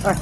Ay.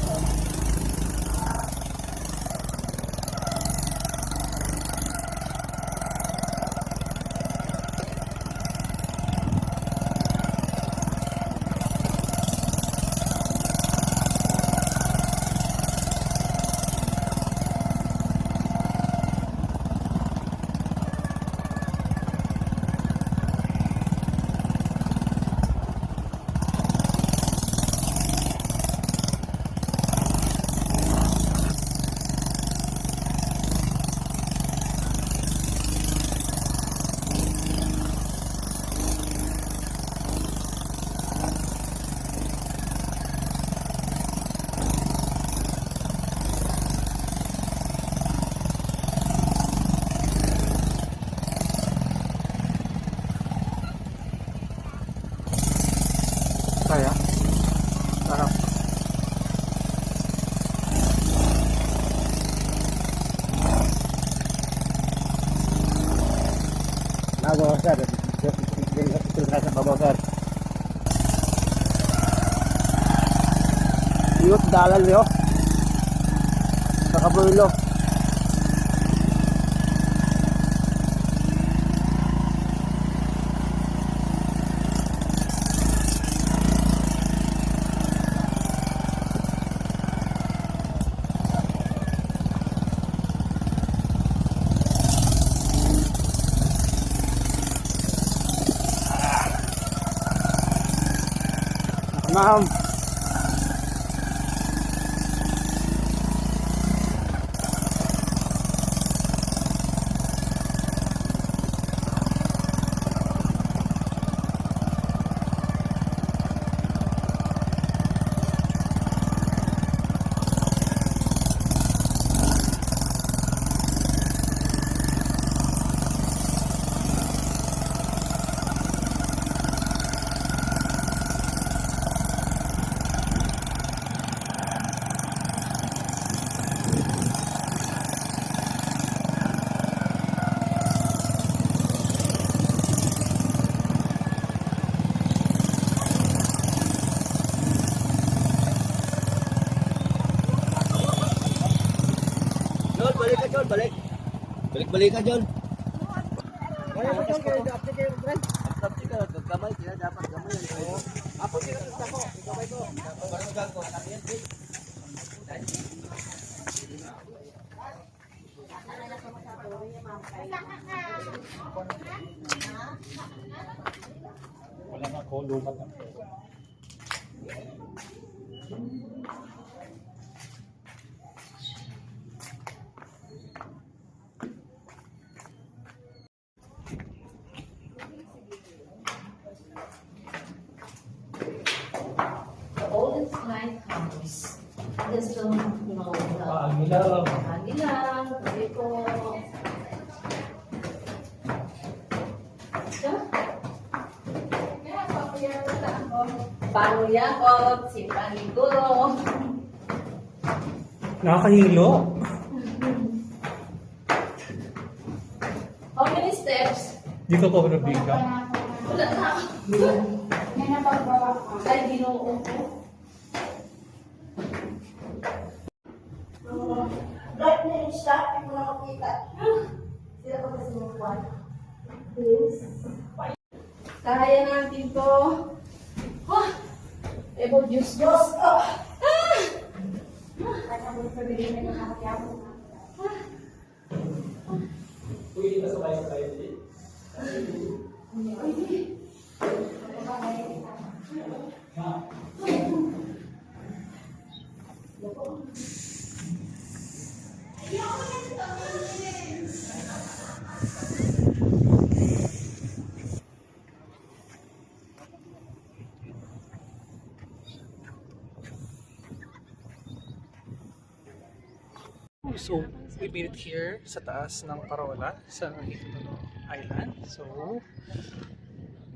Kaya? Sarap. Babaw sir. Ito sa babaw sir. Iyot dalal yo. Sa kabulo. Ma'am. Balik ka John, balik. Balik ka John. Kaya po John, kaya dapat kayo friend. Tapos ka, gamay sila dapat gamay. Ako sila sa ko, gamay ko. Barangay ko, sabihin. Wala na ko lumat na. The oldest lighthouse. There's still no Aguilar. Aguilar, Carico. Pangyakot, si Paniguro. Nakakahilo. How many steps? Di ka pa nabiga. Wala na. Ay, ginoo ko. Right na yung shot, hindi mo na makita. Sila pa kasi yung one. Kaya natin to. Oh, ebo juice. Diyos ko! Pwede na sabay-sabay din. So, we made it here sa taas ng Parola sa Hituno Island. So,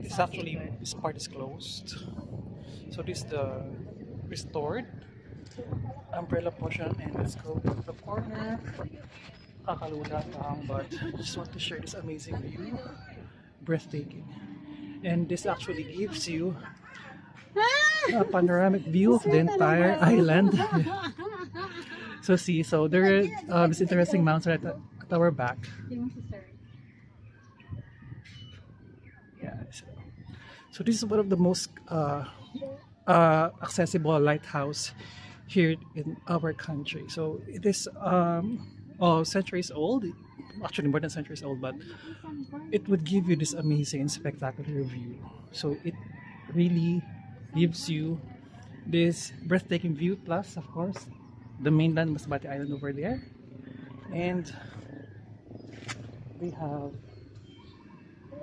it's actually, this part is closed. So, this is the restored umbrella portion, and let's go to the corner. Kakalula lang, but just want to share this amazing view. Breathtaking. And this actually gives you a panoramic view of the entire island. So see, so there is this interesting mountain at our back. Yeah. So this is one of the most accessible lighthouse here in our country. So it is centuries old, actually more than centuries old, but it would give you this amazing and spectacular view. So it really gives you this breathtaking view, plus of course the mainland Masbate Island over there, and we have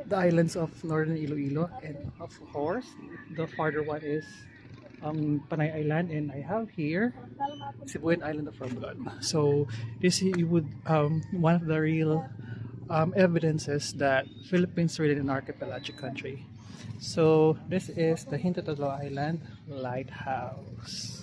the islands of northern Iloilo, and of course the farther one is Panay Island, and I have here Sibuyan Island of Romblon. So this you would one of the real evidences that Philippines is really an archipelagic country. So this is the Hintertotoo Island Lighthouse.